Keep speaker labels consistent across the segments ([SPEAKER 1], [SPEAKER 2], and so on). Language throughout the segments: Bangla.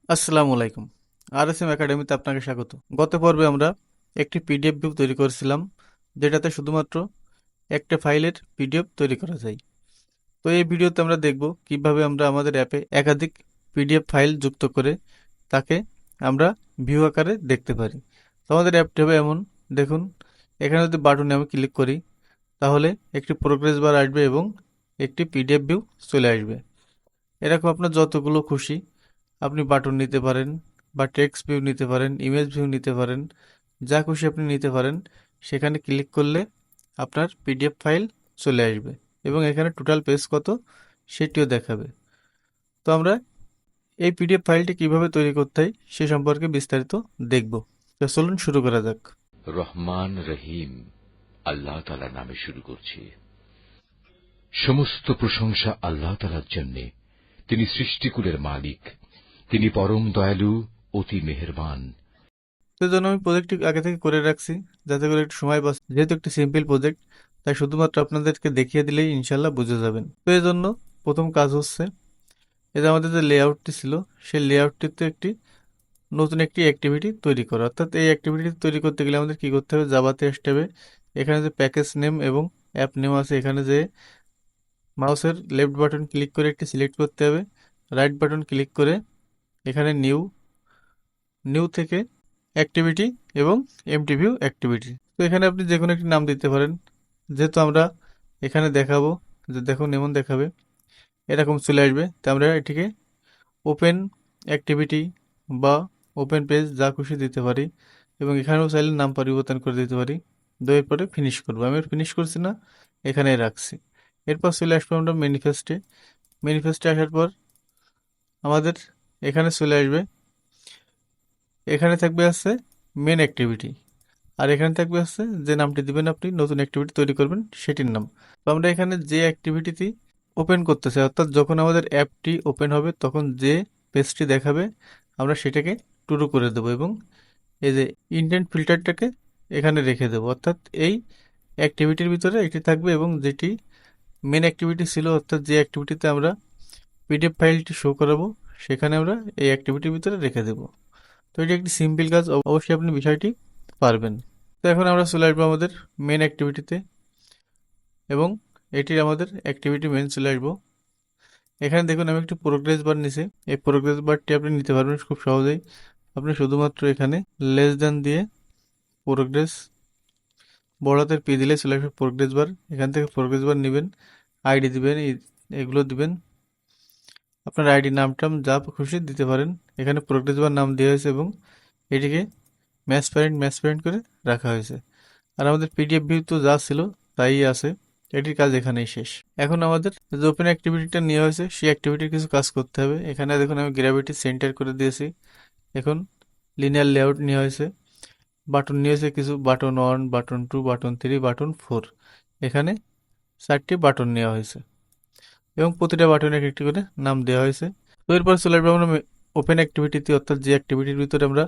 [SPEAKER 1] আসসালামু আলাইকুম। আরএসএম একাডেমিতে আপনাকে স্বাগত। গত পর্বে আমরা একটি পিডিএফ ভিউ তৈরি করেছিলাম, যেটাতে শুধুমাত্র একটা ফাইলের পিডিএফ তৈরি করা যায়। তো এই ভিডিওতে আমরা দেখব কিভাবে আমরা আমাদের অ্যাপে একাধিক পিডিএফ ফাইল যুক্ত করে তাকে আমরা ভিউ আকারে দেখতে পারি। তো আমাদের অ্যাপটি হবে এমন, দেখুন এখানে যদি বাটনে আমি ক্লিক করি তাহলে একটি প্রোগ্রেস বার আসবে এবং একটি পিডিএফ ভিউ চলে আসবে। এরকম আপনার যতগুলো খুশি আপনি বাটন নিতে পারেন, বা টেক্সট ভিউ নিতে পারেন, ইমেজ ভিউ নিতে পারেন, যা খুশি আপনি নিতে পারেন। সেখানে ক্লিক করলে আপনার পিডিএফ ফাইল চলে আসবে এবং এখানে টোটাল পেজ কত সেটিও দেখাবে। তো আমরা এই পিডিএফ ফাইলটি কিভাবে তৈরি করতে হয় সে সম্পর্কে বিস্তারিত দেখব। তো চলুন শুরু করা যাক।
[SPEAKER 2] রহমান রহিম আল্লাহ তাআলার নামে শুরু করছি। সমস্ত প্রশংসা আল্লাহ তাআলার জন্য। তিনি সৃষ্টিকুলের মালিক। তিনি পরম দয়ালু, অতি মেহেরবান।
[SPEAKER 1] তো এই জন্য আমি প্রজেক্টটি আগে থেকে করে রাখছি, যাতে করে একটু সময় বাঁচে। যেহেতু একটি সিম্পল প্রজেক্ট, তাই শুধুমাত্র আপনাদেরকে দেখিয়ে দিলেই ইনশাল্লাহ বুঝে যাবেন। তো এই জন্য প্রথম কাজ হচ্ছে, এই যে আমাদের যে লেআউটটি ছিল, সেই লেআউটটিতে নতুন একটি অ্যাক্টিভিটি তৈরি করা। অর্থাৎ এই অ্যাক্টিভিটি তৈরি করতে গেলে আমাদের কি করতে হবে, জাভাতে আসতে হবে। এখানে যে প্যাকেজ নেম এবং অ্যাপ নেম আছে, এখানে যে মাউসের লেফট বাটন ক্লিক করে একটি সিলেক্ট করতে হবে, রাইট বাটন ক্লিক করে এখানে নিউ, নিউ থেকে অ্যাক্টিভিটি এবং এমটি ভিউ অ্যাক্টিভিটি। তো এখানে আপনি যে কোনো একটি নাম দিতে পারেন। যেহেতু আমরা এখানে দেখাবো, যে দেখুন এমন দেখাবে, এরকম চলে আসবে। তো আমরা এটিকে ওপেন অ্যাক্টিভিটি বা ওপেন পেজ যা খুশি দিতে পারি, এবং এখানেও চাইলে নাম পরিবর্তন করে দিতে পারি। এরপরে ফিনিশ করবো। আমি ফিনিশ করছি না, এখানে রাখছি। এরপর চলে আসবো আমরা ম্যানিফেস্টে। ম্যানিফেস্টে আসার পর আমাদের এখানে চলে আসবে, এখানে থাকবে আছে মেন অ্যাক্টিভিটি, আর এখানে থাকবে আছে যে নামটি দিবেন আপনি নতুন অ্যাক্টিভিটি তৈরি করবেন সেটির নাম। তো আমরা এখানে যে অ্যাক্টিভিটিটি ওপেন করতে চাই, অর্থাৎ যখন আমাদের অ্যাপটি ওপেন হবে তখন যে পেজটি দেখাবে আমরা সেটাকে টুরু করে দেবো, এবং এই যে ইন্ডেন্ট ফিল্টারটাকে এখানে রেখে দেবো। অর্থাৎ এই অ্যাক্টিভিটির ভিতরে এটি থাকবে, এবং যেটি মেন অ্যাক্টিভিটি ছিল, অর্থাৎ যে অ্যাক্টিভিটিতে আমরা পিডিএফ ফাইলটি শো করাবো, সেখানে আমরা এই অ্যাক্টিভিটির ভিতরে রেখে দেবো। তো এটি একটি সিম্পল কাজ, অবশ্যই আপনি বিষয়টি পারবেন। তো এখন আমরা চলে আসবো আমাদের মেন অ্যাক্টিভিটিতে, এবং এটির আমাদের অ্যাক্টিভিটি মেন চলে আসবো। এখানে দেখুন আমি একটি প্রোগ্রেস বার নিছি। এই প্রোগ্রেস বারটি আপনি নিতে পারবেন খুব সহজেই। আপনি শুধুমাত্র এখানে লেস দেন দিয়ে প্রোগ্রেস বড় হাতের পি দিলে চলে আসবে প্রোগ্রেস বার। এখান থেকে প্রোগ্রেস বার নেবেন, আইডি দিবেন, এগুলো দিবেন। আপনার আইডি নাম টাম যা খুশি দিতে পারেন। এখানে প্রোগ্রেস বার নাম দেওয়া হয়েছে এবং এটিকে ম্যাচ প্যারেন্ট করে রাখা হয়েছে। আর আমাদের পিডিএফ ভিউ তো যা ছিল তাই আছে। এটির কাজ এখানেই শেষ। এখন আমাদের যে ওপেন অ্যাক্টিভিটিটা নেওয়া হয়েছে সেই অ্যাক্টিভিটির কিছু কাজ করতে হবে। এখানে দেখুন আমি গ্র্যাভিটি সেন্টার করে দিয়েছি। এখন লিনিয়ার লেআউট নেওয়া হয়েছে, বাটন নিয়ে হয়েছে কিছু, বাটন 1, বাটন 2, বাটন 3, বাটন 4। এখানে 4টি বাটন নেওয়া হয়েছে এবং প্রতিটা বাটনে একটি করে নাম দেওয়া হয়েছে। তো এরপর চলে আসবো আমরা ওপেন অ্যাক্টিভিটিতে, অর্থাৎ যে অ্যাক্টিভিটির ভিতরে আমরা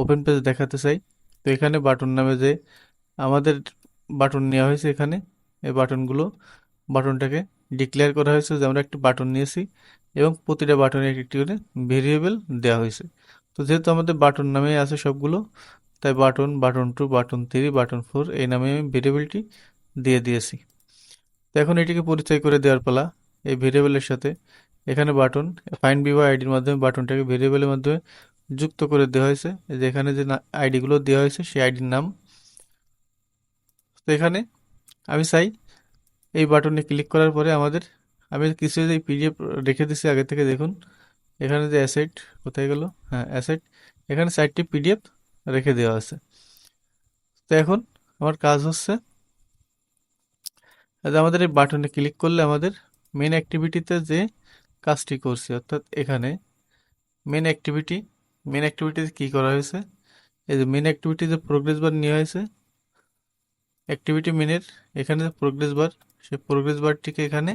[SPEAKER 1] ওপেন পেজ দেখাতে চাই। তো এখানে বাটন নামে যে আমাদের বাটন নেওয়া হয়েছে, এখানে এই বাটনটাকে ডিক্লেয়ার করা হয়েছে যে আমরা একটি বাটন নিয়েছি, এবং প্রতিটা বাটনে একটি করে ভেরিয়েবল দেওয়া হয়েছে। তো যেহেতু আমাদের বাটন নামে আছে সবগুলো, তাই বাটন, বাটন 2, বাটন 3, বাটন 4 এই নামে আমি ভেরিয়েবলটি দিয়ে দিয়েছি। তো এখন এটিকে পরিচয় করে দেওয়ার পালা এই ভেরিয়েবলের সাথে। এখানে বাটন ফাইন্ড বিবা আইডির মাধ্যমে বাটনটাকে ভেরিয়েবলের মাধ্যমে যুক্ত করে দেওয়া হয়েছে। যে এখানে যে আইডিগুলো দেওয়া হয়েছে সেই আইডির নাম। তো এখানে আমি চাই এই বাটনে ক্লিক করার পরে আমি কিছু যে পিডিএফ রেখে দিছি আগে থেকে, দেখুন এখানে যে অ্যাসেট কোথায় গেল, হ্যাঁ অ্যাসেট, এখানে 4টি পিডিএফ রেখে দেওয়া আছে। তো এখন আমার কাজ হচ্ছে, আমাদের এই বাটনে ক্লিক করলে আমাদের মেন অ্যাক্টিভিটিতে যে কাজটি করছি, অর্থাৎ এখানে মেন অ্যাক্টিভিটি, মেন অ্যাক্টিভিটিতে কি করা হয়েছে, এই যে মেন অ্যাক্টিভিটি যে প্রোগ্রেস বার নেওয়া হয়েছে, অ্যাক্টিভিটি মেনের এখানে যে প্রোগ্রেস বার, সেই প্রোগ্রেস বারটিকে এখানে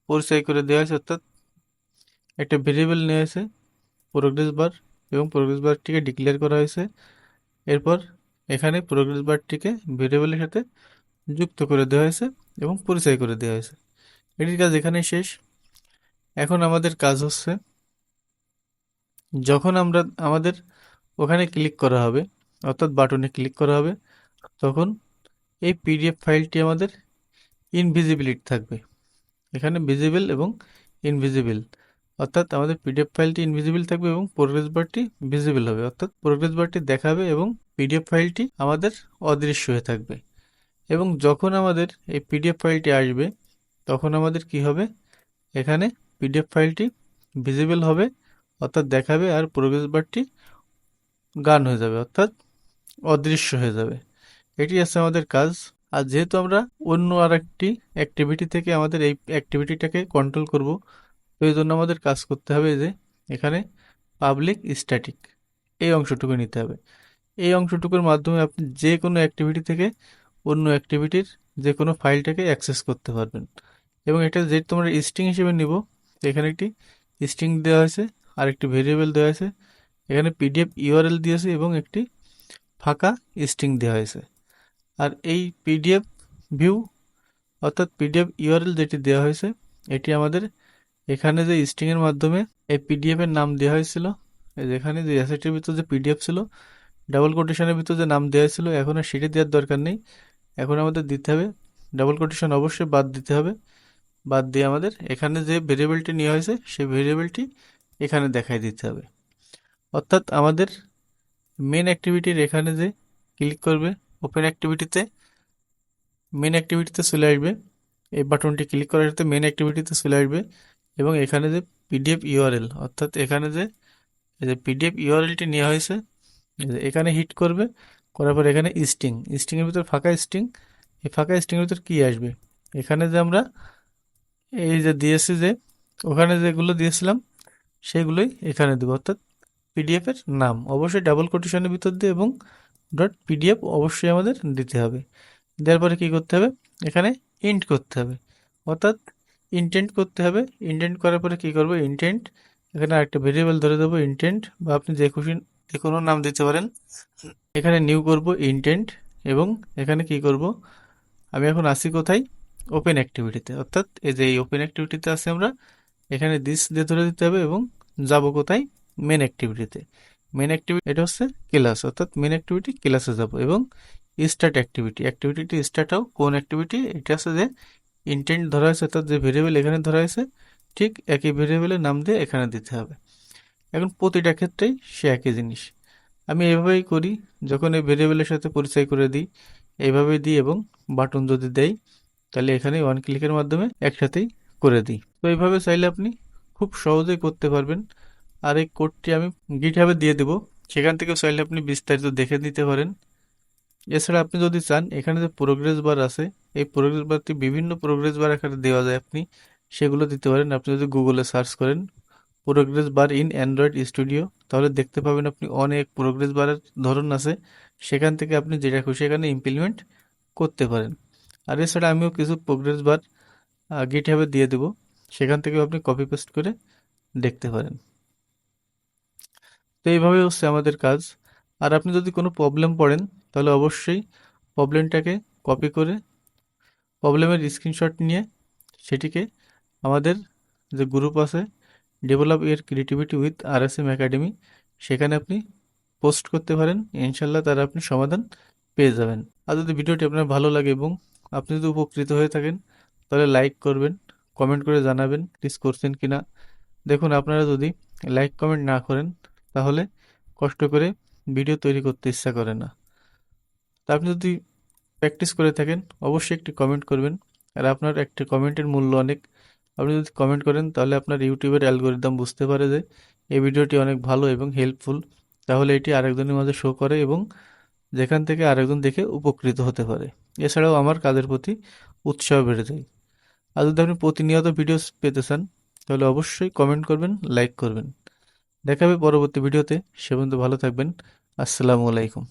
[SPEAKER 1] পরিচয় করে দেওয়া হয়েছে। অর্থাৎ একটা ভেরিয়েবল নেওয়া হয়েছে প্রোগ্রেস বার, এবং প্রোগ্রেস বারটিকে ডিক্লেয়ার করা হয়েছে। এরপর এখানে প্রোগ্রেস বারটিকে ভেরিয়েবলের সাথে যুক্ত করে দেওয়া হয়েছে এবং পরিচয় করে দেওয়া হয়েছে। এটির কাজ এখানেই শেষ। এখন আমাদের কাজ হচ্ছে যখন আমাদের ওখানে ক্লিক করা হবে, অর্থাৎ বাটনে ক্লিক করা হবে, তখন এই পিডিএফ ফাইলটি আমাদের ইনভিজিবিলিটি থাকবে। এখানে ভিজিবল এবং ইনভিজিবল, অর্থাৎ আমাদের পিডিএফ ফাইলটি ইনভিজিবল থাকবে এবং প্রোগ্রেস বারটি ভিজিবল হবে, অর্থাৎ প্রোগ্রেস বারটি দেখাবে এবং পিডিএফ ফাইলটি আমাদের অদৃশ্য হয়ে থাকবে। এবং যখন আমাদের এই পিডিএফ ফাইলটি আসবে, তখন আমাদের কি হবে, এখানে পিডিএফ ফাইলটি ভিজিবল হবে, অর্থাৎ দেখাবে, আর প্রোগ্রেস বারটি গান হয়ে যাবে, অর্থাৎ অদৃশ্য হয়ে যাবে। এটি আছে আমাদের কাজ। আর যেহেতু আমরা অন্য আরেকটি অ্যাক্টিভিটি থেকে আমাদের এই অ্যাক্টিভিটিটাকে কন্ট্রোল করব, তো এই জন্য আমাদের কাজ করতে হবে যে এখানে পাবলিক স্ট্যাটিক এই অংশটুকু নিতে হবে। এই অংশটুকুর মাধ্যমে আপনি যে কোনো অ্যাক্টিভিটি থেকে অন্য অ্যাক্টিভিটির যে কোনো ফাইলটাকে অ্যাক্সেস করতে পারবেন। এবং এটা যেহেতু আমরা স্ট্রিং হিসেবে নিব, তো এখানে একটি স্ট্রিং দেওয়া হয়েছে আর একটি ভেরিয়েবল দেওয়া হয়েছে, এখানে পিডিএফ ইউআরএল দিয়েছে এবং একটি ফাঁকা স্ট্রিং দেওয়া হয়েছে। আর এই পিডিএফ ভিউ অর্থাৎ পিডিএফ ইউআরএল যেটি দেওয়া হয়েছে, এটি আমাদের এখানে যে স্ট্রিং এর মাধ্যমে এই পিডিএফ এর নাম দেওয়া হয়েছিল, এই যেখানে যে অ্যাসেটের ভিতর যে পিডিএফ ছিল, ডাবল কোটেশনের ভিতর যে নাম দেওয়া হয়েছিল, এখন আর সেটি দেওয়ার দরকার নেই। এখন আমাদের দিতে হবে ডাবল কোটেশন, অবশ্যই বাদ দিতে হবে। বাদ দিয়ে আমাদের এখানে যে ভেরিয়েবলটি নেওয়া হয়েছে সেই ভেরিয়েবলটি এখানে দেখাই দিতে হবে। অর্থাৎ আমাদের মেন অ্যাক্টিভিটির এখানে যে ক্লিক করবে ওপেন অ্যাক্টিভিটিতে, মেন অ্যাক্টিভিটিতে চলে আসবে, এই বাটনটি ক্লিক করার সাথে মেন অ্যাক্টিভিটিতে চলে আসবে এবং এখানে যে পিডিএফ ইউআরএল, অর্থাৎ এখানে যে এই যে পিডিএফ ইউআরএলটি নেওয়া হয়েছে, এই যে এখানে হিট করবে, করার পর এখানে স্ট্রিং এর ভিতর ফাঁকা স্ট্রিং, এই ফাঁকা স্ট্রিং এর ভিতর কি আসবে, এখানে যে আমরা এই যে দিয়েছি, যে ওখানে যেগুলো দিয়েছিলাম সেগুলোই এখানে দেবো, অর্থাৎ পিডিএফ এর নাম অবশ্যই ডাবল কোটেশনের ভিতর দিয়ে এবং ডট পিডিএফ অবশ্যই আমাদের দিতে হবে। দেওয়ার পরে কি করতে হবে, এখানে ইন্ট করতে হবে, অর্থাৎ ইনটেন্ট করতে হবে। ইনটেন্ট করার পরে কি করবো, ইনটেন্ট, এখানে আরেকটা ভেরিয়েবল ধরে দেবো ইনটেন্ট, বা আপনি যে খুশি যে কোনো নাম দিতে পারেন। এখানে নিউ করব ইনটেন্ট এবং এখানে কি করব, আমি এখন আসি কোথায়, ওপেন অ্যাক্টিভিটিতে, অর্থাৎ এই যে এই ওপেন অ্যাক্টিভিটিতে আছে আমরা, এখানে দিস দিয়ে ধরে দিতে হবে এবং যাব কোথায়, মেন অ্যাক্টিভিটিতে। মেন অ্যাক্টিভিটি এটা হচ্ছে ক্লাস, অর্থাৎ মেন অ্যাক্টিভিটি ক্লাসে যাব এবং স্টার্ট অ্যাক্টিভিটি, অ্যাক্টিভিটি স্টার্ট হোক কোন অ্যাক্টিভিটি, এটা আছে যে ইনটেন্ট ধরা হয়েছে, অর্থাৎ যে ভেরিয়েবল এখানে ধরা হয়েছে ঠিক একই ভেরিয়েবলের নাম দিয়ে এখানে দিতে হবে। এখন প্রতিটা ক্ষেত্রেই সে একই জিনিস আমি এভাবেই করি, যখন এই ভেরিয়েবলের সাথে পরিচয় করে দিই এইভাবেই দিই, এবং বাটন যদি দেই তাহলে এখানে ওয়ান ক্লিকের মাধ্যমে একসাথেই করে দিই। তো এইভাবে চাইলে আপনি খুব সহজেই করতে পারবেন। আর এই কোডটি আমি গিটহাবে দিয়ে দেবো, সেখান থেকে চাইলে আপনি বিস্তারিত দেখে নিতে পারেন। এছাড়া আপনি যদি চান, এখানে যে প্রোগ্রেস বার আছে, এই প্রোগ্রেস বারটি বিভিন্ন প্রোগ্রেস বার আকারে দেওয়া যায়, আপনি সেগুলো দিতে পারেন। আপনি যদি গুগলে সার্চ করেন progress bar in Android studio, তাহলে দেখতে পাবেন আপনি অনেক প্রোগ্রেস বারের ধরন আছে, সেখান থেকে আপনি যেটা খুশি এখানে ইমপ্লিমেন্ট করতে পারেন। আর এছাড়া আমিও কিছু প্রোগ্রেস বার গিটহাবে দিয়ে দেবো, সেখান থেকেও আপনি কপি পেস্ট করে দেখতে পারেন। তো এইভাবে হচ্ছে আমাদের কাজ। আর আপনি যদি কোনো প্রবলেম পড়েন, তাহলে অবশ্যই প্রবলেমটাকে কপি করে প্রবলেমের স্ক্রিনশট নিয়ে সেটিকে আমাদের যে গ্রুপ আছে develop your creativity with RSM academy, সেখানে আপনি পোস্ট করতে পারেন, ইনশাল্লাহ তারা আপনি সমাধান পেয়ে যাবেন। আর যদি ভিডিওটি আপনার ভালো লাগে এবং আপনি যদি উপকৃত হয়ে থাকেন, তাহলে লাইক করবেন, কমেন্ট করে জানাবেন প্লিজ করছেন কিনা। দেখুন, আপনারা যদি লাইক কমেন্ট না করেন তাহলে কষ্ট করে ভিডিও তৈরি করতে ইচ্ছা করে না। তা আপনি যদি প্র্যাকটিস করে থাকেন অবশ্যই একটি কমেন্ট করবেন, আর আপনার একটি কমেন্টের মূল্য অনেক। আপনি যদি কমেন্ট করেন তাহলে আপনার ইউটিউবের অ্যালগোরিদম বুঝতে পারে যে এই ভিডিওটি অনেক ভালো এবং হেল্পফুল, তাহলে এটি আরেকজনের মাঝে শো করে এবং যেখান থেকে আরেকজন দেখে উপকৃত হতে পারে। এছাড়াও আমার কাজের প্রতি উৎসাহ বেড়ে যায়। আর যদি আপনি প্রতিনিয়ত ভিডিও পেতে চান তাহলে অবশ্যই কমেন্ট করবেন, লাইক করবেন। দেখা হবে পরবর্তী ভিডিওতে, সে পর্যন্ত ভালো থাকবেন। আসসালামু আলাইকুম।